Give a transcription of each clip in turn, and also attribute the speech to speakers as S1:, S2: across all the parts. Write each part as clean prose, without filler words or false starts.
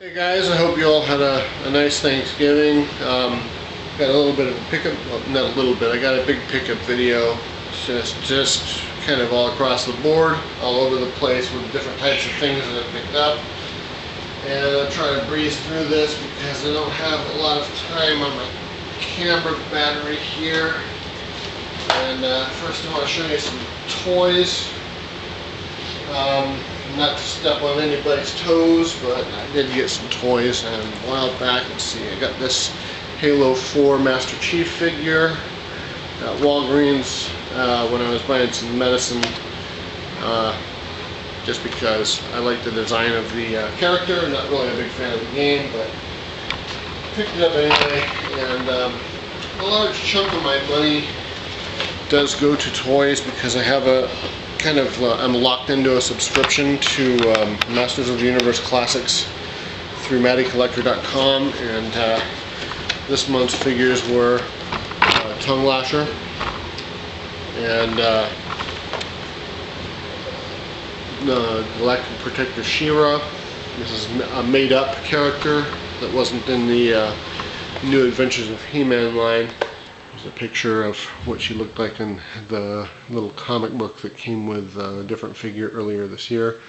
S1: Hey guys, I hope you all had a nice Thanksgiving. Got a little bit of a pickup, well, not a little bit, I got a big pickup video. It's just kind of all across the board, all over the place with different types of things that I picked up. And I'll try to breeze through this because I don't have a lot of time on my camera battery here. And first I want to show you some toys. Not to step on anybody's toes, but I did get some toys, and a while back, let's see, I got this Halo 4 Master Chief figure at Walgreens when I was buying some medicine, just because I like the design of the character. Not really a big fan of the game, but picked it up anyway, and a large chunk of my money does go to toys because I have a I'm locked into a subscription to Masters of the Universe Classics through collection.Big, and this month's figures were Tongue Lasher and the Galactic Protector She-Ra. This is a made-up character that wasn't in the New Adventures of He-Man line. A picture of what she looked like in the little comic book that came with a different figure earlier this year.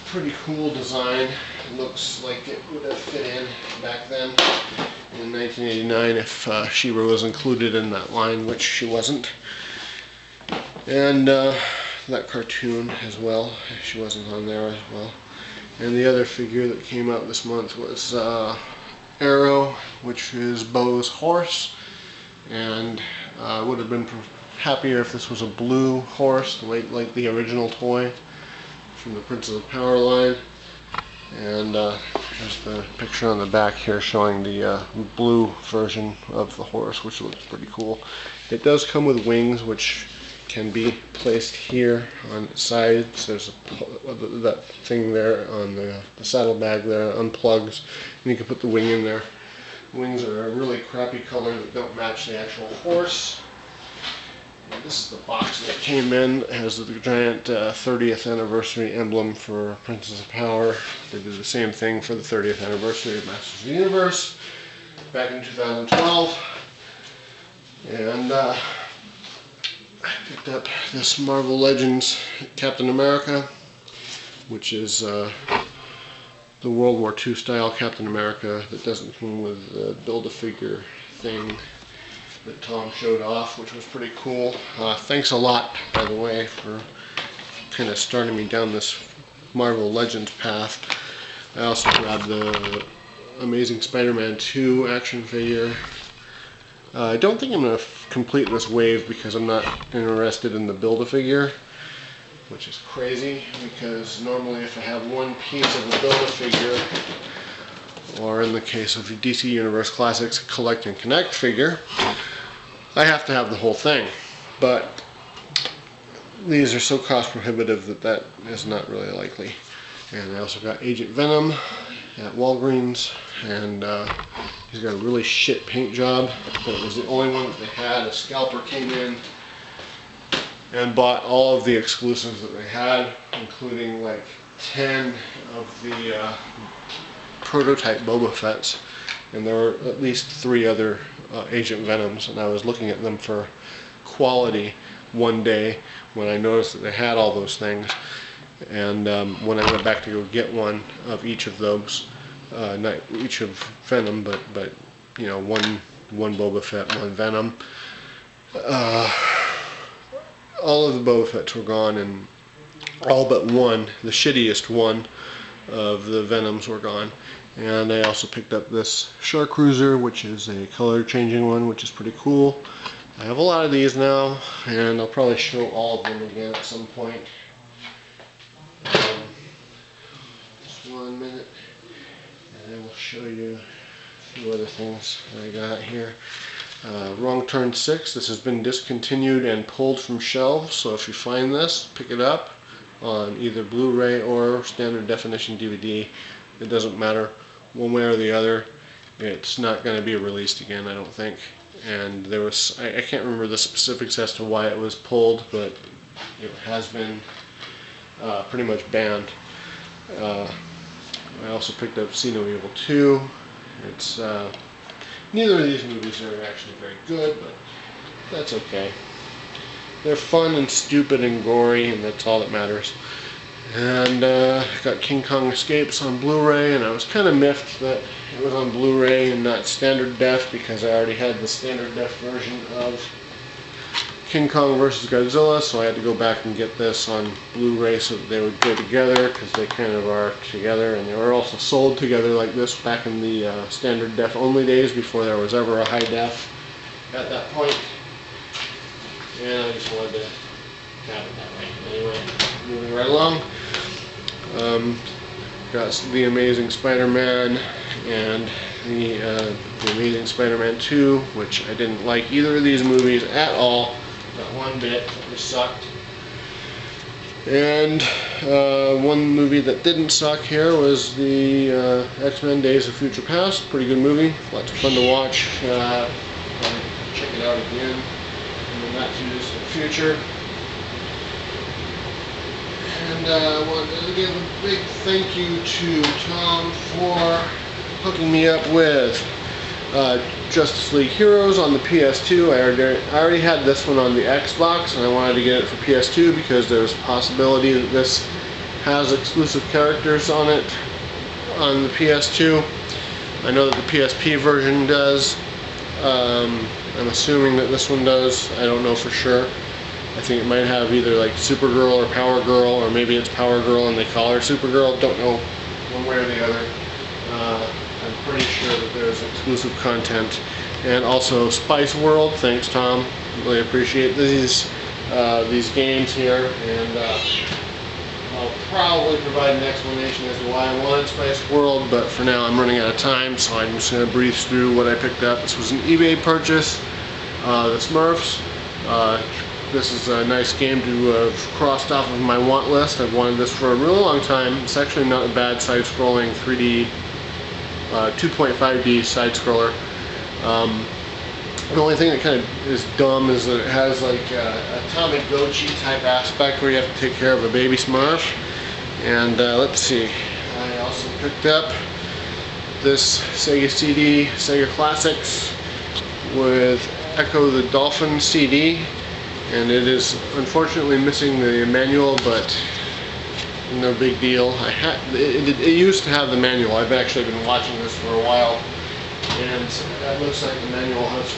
S1: Pretty cool design. It looks like it would have fit in back then in 1989 if She-Ra was included in that line, which she wasn't. And that cartoon as well, she wasn't on there as well. And the other figure that came out this month was Arrow, which is Bo's horse, and would have been happier if this was a blue horse, like the original toy from the Princess of Power line. And there's the picture on the back here showing the blue version of the horse, which looks pretty cool. It does come with wings, which can be placed here on its sides. There's that thing there on the saddlebag there unplugs, and you can put the wing in there. Wings are a really crappy color that don't match the actual horse. And this is the box that came in. It has the giant 30th anniversary emblem for Princess of Power. They did the same thing for the 30th anniversary of Masters of the Universe back in 2012. And I picked up this Marvel Legends Captain America, which is the World War II style Captain America that doesn't come with the Build-A-Figure thing that Tom showed off, which was pretty cool. Thanks a lot, by the way, for kind of starting me down this Marvel Legends path. I also grabbed the Amazing Spider-Man 2 action figure. I don't think I'm going to complete this wave because I'm not interested in the Build-A-Figure, which is crazy because normally if I have one piece of the Build-A-Figure, or in the case of the DC Universe Classics Collect and Connect figure, I have to have the whole thing. But these are so cost prohibitive that is not really likely. And I also got Agent Venom at Walgreens, and he's got a really shit paint job, but it was the only one that they had. A scalper came in and bought all of the exclusives that they had, including like 10 of the prototype Boba Fett's, and there were at least 3 other Agent Venoms, and I was looking at them for quality one day when I noticed that they had all those things. And when I went back to go get one of each of those, not each of Venom, but you know, one Boba Fett, one Venom, all of the Boba Fetts were gone, and all but one, the shittiest one of the Venoms, were gone. And I also picked up this Shark Cruiser, which is a color changing one, which is pretty cool. I have a lot of these now, and I'll probably show all of them again at some point. Just 1 minute, and I will show you a few other things that I got here. Wrong Turn 6. This has been discontinued and pulled from shelves, so if you find this, pick it up on either Blu-ray or standard definition DVD. It doesn't matter, one way or the other. It's not going to be released again, I don't think. And there was, I can't remember the specifics as to why it was pulled, but it has been pretty much banned. I also picked up See No Evil 2. It's neither of these movies are actually very good, but that's okay. They're fun and stupid and gory, and that's all that matters. And got King Kong Escapes on Blu-ray, and I was kind of miffed that it was on Blu-ray and not standard def, because I already had the standard def version of King Kong vs. Godzilla, so I had to go back and get this on Blu-ray so that they would go together, because they kind of are together, and they were also sold together like this back in the standard def only days, before there was ever a high def at that point. And I just wanted to have it that way. Anyway, moving right along. Got The Amazing Spider-Man and the Amazing Spider-Man 2, which I didn't like either of these movies at all. Not one bit. They sucked. And one movie that didn't suck here was the X-Men Days of Future Past. Pretty good movie. Lots of fun to watch. Check it out again in the not too distant future. And I wanted to give a big thank you to Tom for hooking me up with Justice League Heroes on the PS2. I already had this one on the Xbox, and I wanted to get it for PS2 because there's a possibility that this has exclusive characters on it on the PS2. I know that the PSP version does. I'm assuming that this one does. I don't know for sure. I think it might have either like Supergirl or Power Girl, or maybe it's Power Girl and they call her Supergirl. Don't know one way or the other. I'm pretty sure that there's exclusive content. And also Spice World. Thanks, Tom. Really appreciate these games here. And I'll probably provide an explanation as to why I wanted Spice World, but for now I'm running out of time, so I'm just going to breeze through what I picked up. This was an eBay purchase. The Smurfs. This is a nice game to have crossed off of my want list. I've wanted this for a really long time. It's actually not a bad side-scrolling 3D, 2.5D side-scroller. The only thing that kind of is dumb is that it has like a Tamagotchi type aspect where you have to take care of a baby Smurf. And let's see, I also picked up this Sega CD, Sega Classics, with Echo the Dolphin CD. And it is unfortunately missing the manual, but no big deal. It used to have the manual. I've actually been watching this for a while, and it looks like the manual has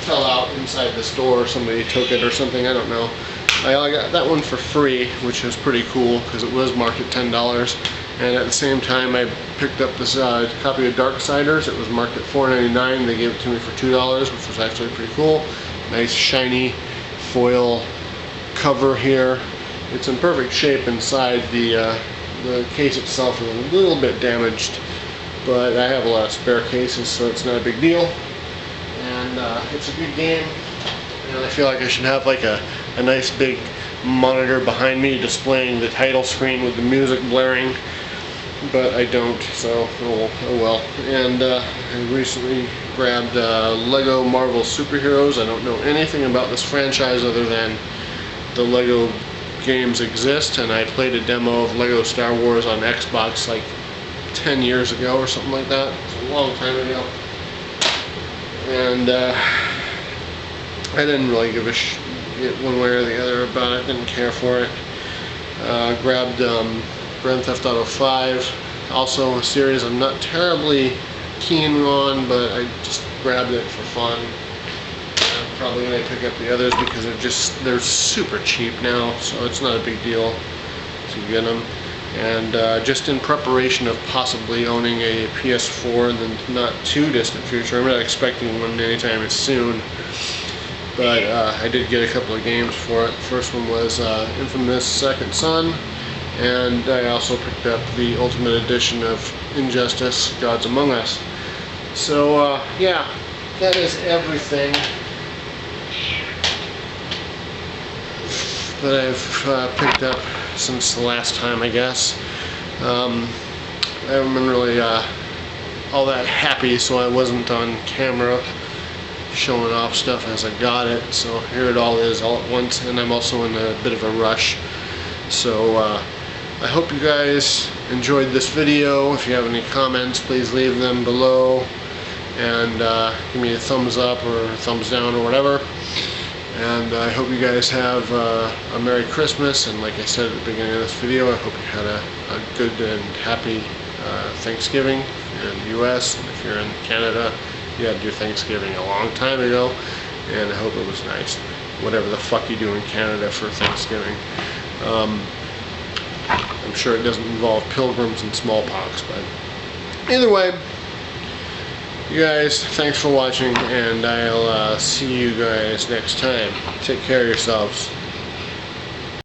S1: fell out inside the store. Somebody took it or something. I don't know. I got that one for free, which was pretty cool because it was marked at $10. And at the same time, I picked up this copy of Darksiders. It was marked at $4.99. They gave it to me for $2, which was actually pretty cool. Nice shiny foil cover here. It's in perfect shape inside. The case itself is a little bit damaged, but I have a lot of spare cases, so it's not a big deal. And it's a good game, and I feel like I should have like a nice big monitor behind me displaying the title screen with the music blaring, but I don't, so oh well. And I recently grabbed Lego Marvel Superheroes. I don't know anything about this franchise other than the Lego games exist, and I played a demo of Lego Star Wars on Xbox like 10 years ago or something like that. It's a long time ago. And I didn't really give a shit one way or the other about it. Didn't care for it. Grabbed Grand Theft Auto 5, also a series I'm not terribly keen on, but I just grabbed it for fun. I'm probably going to pick up the others because they're super cheap now, so it's not a big deal to get them. And just in preparation of possibly owning a PS4 in the not too distant future. I'm not expecting one anytime soon, but I did get a couple of games for it. First one was Infamous Second Son, and I also picked up the Ultimate Edition of Injustice: Gods Among Us. So yeah, that is everything that I've picked up since the last time, I guess. I haven't been really all that happy, so I wasn't on camera showing off stuff as I got it. So here it all is all at once, and I'm also in a bit of a rush So I hope you guys enjoyed this video. If you have any comments, please leave them below, and give me a thumbs up or a thumbs down or whatever. And I hope you guys have a Merry Christmas, and like I said at the beginning of this video, I hope you had a good and happy Thanksgiving if you're in the US, and if you're in Canada, you had your Thanksgiving a long time ago, and I hope it was nice. Whatever the fuck you do in Canada for Thanksgiving. I'm sure it doesn't involve pilgrims and smallpox, but either way, you guys, thanks for watching, and I'll see you guys next time. Take care of yourselves.